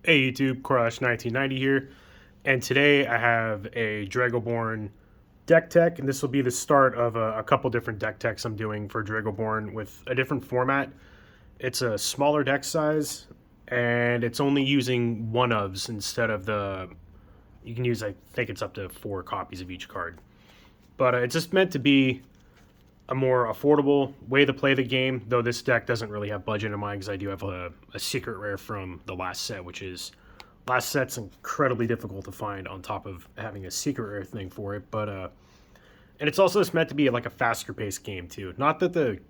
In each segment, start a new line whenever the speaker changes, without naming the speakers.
Hey YouTube, Crush 1990 here, and today I have a Dragoborne deck tech, and this will be the start of a couple different deck techs I'm doing for Dragoborne with a different format. It's a smaller deck size, and it's only using one ofs instead of you can use, I think it's up to 4 copies of each card. But it's just meant to be a more affordable way to play the game, though this deck doesn't really have budget in mind because I do have a secret rare from the last set, which is last set's incredibly difficult to find on top of having a secret rare thing for it. But and it's also just meant to be like a faster paced game too. Not that the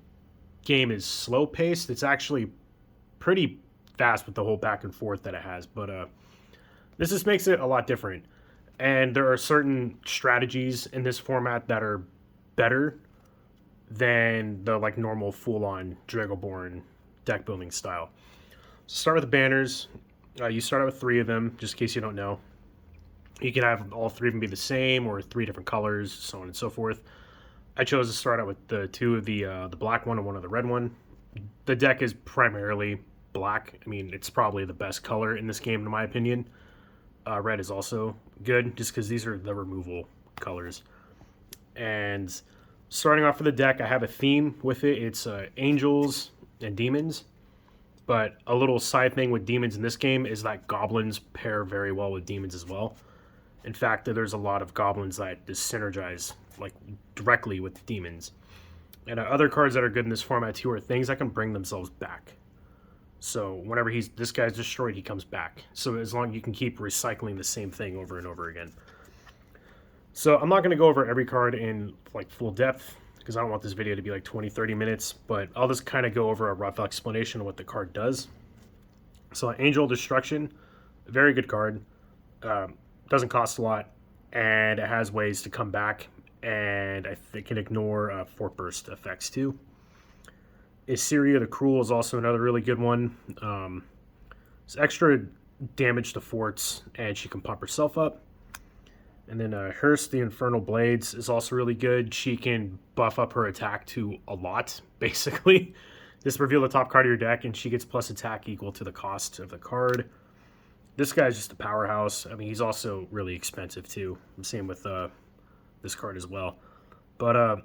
game is slow paced, it's actually pretty fast with the whole back and forth that it has. But this just makes it a lot different. And there are certain strategies in this format that are better than the like normal full-on Dragoborne deck building style. So start with the banners. You start out with 3 of them, just in case you don't know. You can have all 3 of them be the same, or 3 different colors, so on and so forth. I chose to start out with the 2 of the black one and 1 of the red one. The deck is primarily black. I mean, it's probably the best color in this game, in my opinion. Red is also good, just because these are the removal colors. And starting off with the deck, I have a theme with it. It's angels and demons. But a little side thing with demons in this game is that goblins pair very well with demons as well. In fact, there's a lot of goblins that just synergize like directly with demons. And other cards that are good in this format too are things that can bring themselves back. So whenever this guy's destroyed, he comes back. So as long as you can keep recycling the same thing over and over again. So I'm not going to go over every card in like full depth because I don't want this video to be like 20-30 minutes, but I'll just kind of go over a rough explanation of what the card does. So Angel Destruction, a very good card. Doesn't cost a lot, and it has ways to come back, and I think it can ignore Fort Burst effects too. Issyria the Cruel is also another really good one. It's extra damage to forts, and she can pump herself up. And then Hearst the Infernal Blades is also really good. She can buff up her attack to a lot, basically. Just reveal the top card of your deck, and she gets plus attack equal to the cost of the card. This guy's just a powerhouse. I mean, he's also really expensive, too. Same with this card as well. But,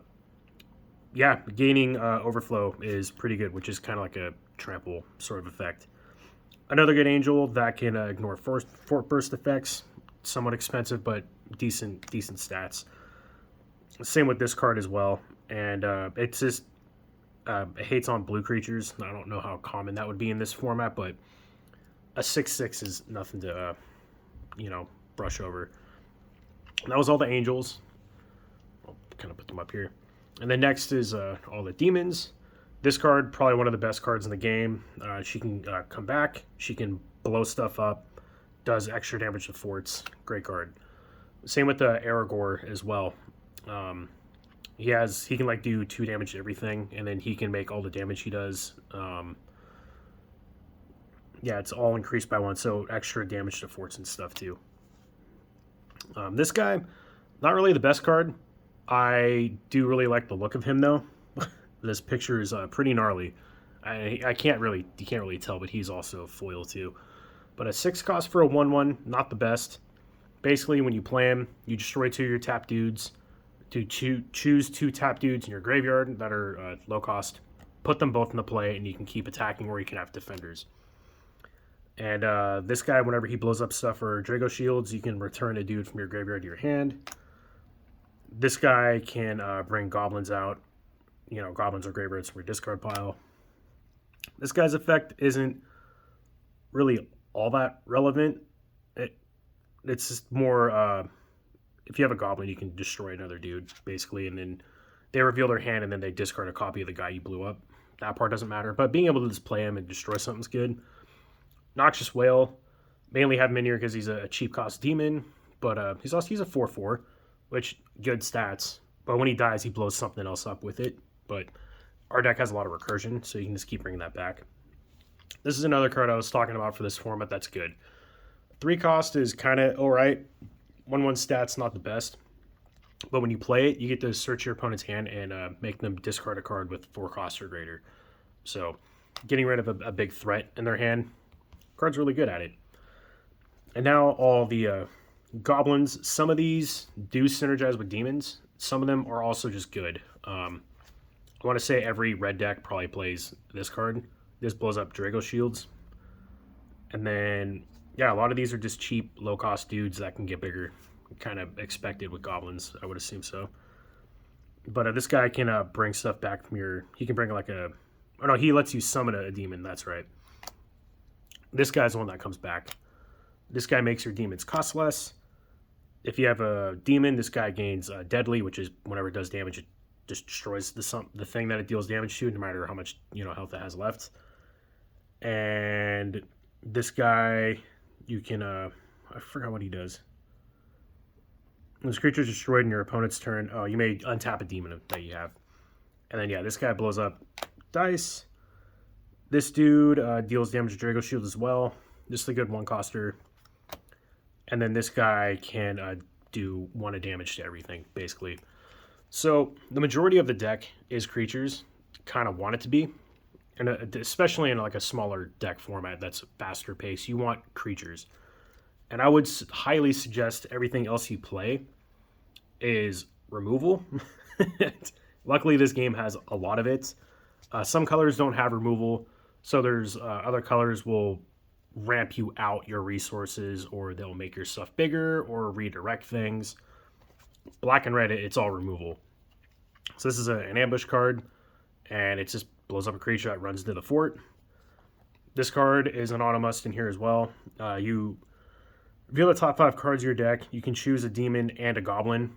yeah, gaining Overflow is pretty good, which is kind of like a trample sort of effect. Another good angel that can ignore Fort Burst effects. Somewhat expensive, but decent stats. Same with this card as well, and it's just it hates on blue creatures. I don't know how common that would be in this format, but a 6/6 is nothing to brush over. And that was all the angels. I'll kind of put them up here, and then next is all the demons. This card, probably one of the best cards in the game. She can come back. She can blow stuff up. Does extra damage to forts. Great card. Same with the Aragorn as well. He can like do 2 damage to everything, and then he can make all the damage he does. Yeah, it's all increased by 1, so extra damage to forts and stuff too. This guy, not really the best card. I do really like the look of him though. This picture is pretty gnarly. You can't really tell, but he's also foil too. But a 6 cost for a 1/1, not the best. Basically, when you play him, you destroy 2 of your tap dudes. To choose 2 tap dudes in your graveyard that are low cost. Put them both into play, and you can keep attacking, or you can have defenders. And this guy, whenever he blows up stuff or Drago shields, you can return a dude from your graveyard to your hand. This guy can bring goblins out. Goblins or graveyards from your discard pile. This guy's effect isn't really all that relevant. It's just more if you have a goblin, you can destroy another dude basically, and then they reveal their hand, and then they discard a copy of the guy you blew up. That part doesn't matter, but being able to just play him and destroy something's good. Noxious Whale, mainly have him in here because he's a cheap cost demon, but he's a 4/4, which good stats. But when he dies, he blows something else up with it. But our deck has a lot of recursion, so you can just keep bringing that back. This is another card I was talking about for this format that's good. 3 cost is kind of alright. 1/1 stats, not the best. But when you play it, you get to search your opponent's hand and make them discard a card with 4 cost or greater. So getting rid of a big threat in their hand, card's really good at it. And now all the goblins. Some of these do synergize with demons. Some of them are also just good. I want to say every red deck probably plays this card. This blows up Drago shields. And then, yeah, a lot of these are just cheap, low-cost dudes that can get bigger. Kind of expected with goblins, I would assume so. But this guy can bring stuff back from your... He can bring like a... Oh, no, he lets you summon a demon. That's right. This guy's the one that comes back. This guy makes your demons cost less. If you have a demon, this guy gains deadly, which is whenever it does damage, it just destroys the thing that it deals damage to, no matter how much health it has left. And this guy, you can I forgot what he does. When this creature is destroyed in your opponent's turn, oh, you may untap a demon that you have. And then yeah, this guy blows up dice. This dude deals damage to Drago Shield as well. Just a good one-coster. And then this guy can do 1 damage to everything, basically. So the majority of the deck is creatures. Kind of want it to be. And especially in like a smaller deck format that's faster paced, you want creatures. And I would highly suggest everything else you play is removal. Luckily, this game has a lot of it. Some colors don't have removal, so there's other colors will ramp you out your resources, or they'll make your stuff bigger or redirect things. Black and red, it's all removal. So this is an ambush card, and it just blows up a creature that runs into the fort. This card is an auto must in here as well. You reveal the top 5 cards of your deck. You can choose a demon and a goblin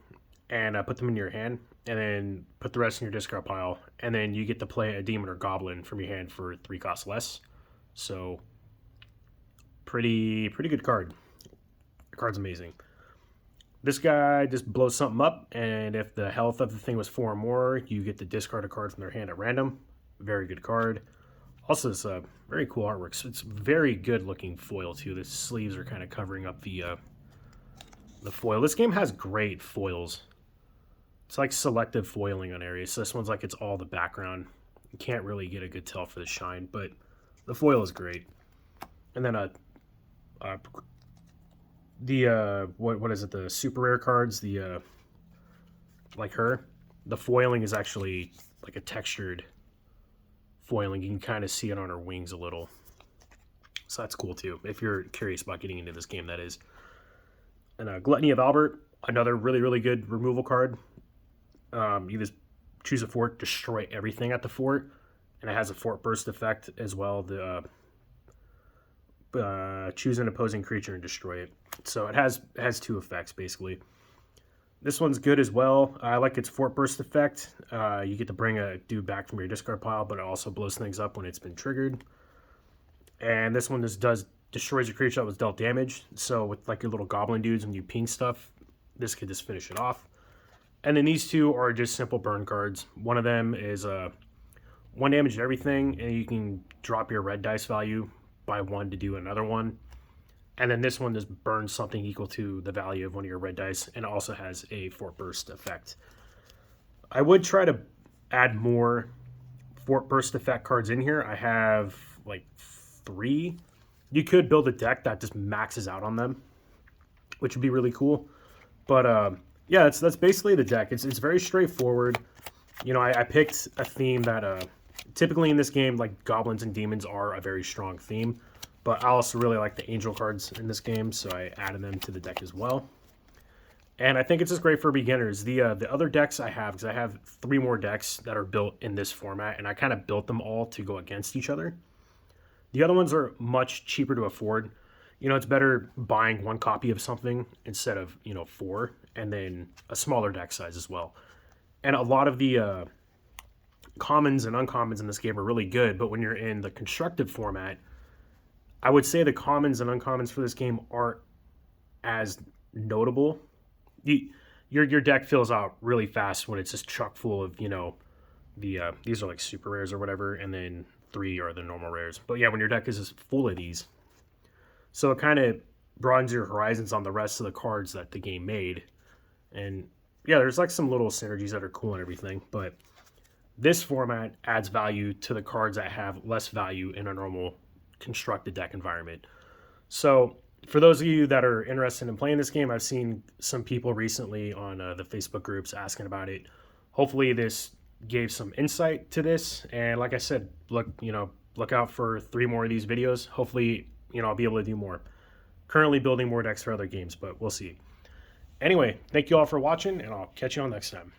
and put them in your hand, and then put the rest in your discard pile. And then you get to play a demon or goblin from your hand for 3 costs less. So pretty good card. The card's amazing. This guy just blows something up, and if the health of the thing was 4 or more, you get to discard a card from their hand at random. Very good card. Also, it's very cool artwork. So it's very good looking foil too. The sleeves are kind of covering up the foil. This game has great foils. It's like selective foiling on areas. So this one's like it's all the background. You can't really get a good tell for the shine, but the foil is great. And then what is it? The super rare cards. The like her. The foiling is actually like a textured foiling. You can kind of see it on her wings a little. So that's cool too. If you're curious about getting into this game, that is. And Gluttony of Albert, another really good removal card. You just choose a fort, destroy everything at the fort, and it has a fort burst effect as well. The choose an opposing creature and destroy it. So it has 2 effects basically. This one's good as well. I like its fort burst effect. You get to bring a dude back from your discard pile, but it also blows things up when it's been triggered. And this one destroys a creature that was dealt damage. So with like your little goblin dudes, when you ping stuff, this could just finish it off. And then these 2 are just simple burn cards. One of them is 1 damage to everything, and you can drop your red dice value by 1 to do another one. And then this one just burns something equal to the value of one of your red dice, and also has a fort burst effect. I would try to add more fort burst effect cards in here. I have like 3. You could build a deck that just maxes out on them, which would be really cool. But yeah, that's basically the deck. It's very straightforward. I picked a theme that typically in this game, like goblins and demons are a very strong theme. But I also really like the angel cards in this game, so I added them to the deck as well. And I think it's just great for beginners. The other decks I have, because I have 3 more decks that are built in this format, and I kind of built them all to go against each other. The other ones are much cheaper to afford. It's better buying 1 copy of something instead of, 4, and then a smaller deck size as well. And a lot of the commons and uncommons in this game are really good, but when you're in the constructive format, I would say the commons and uncommons for this game aren't as notable. Your deck fills out really fast when it's just chock full of, these are like super rares or whatever, and then 3 are the normal rares. But yeah, when your deck is just full of these, so it kind of broadens your horizons on the rest of the cards that the game made. And yeah, there's like some little synergies that are cool and everything, but this format adds value to the cards that have less value in a normal constructed deck environment. So for those of you that are interested in playing this game, I've seen some people recently on the Facebook groups asking about it. Hopefully, this gave some insight to this. And like I said, look out for 3 more of these videos. Hopefully, I'll be able to do more. Currently building more decks for other games, but we'll see. Anyway, thank you all for watching, and I'll catch you all next time.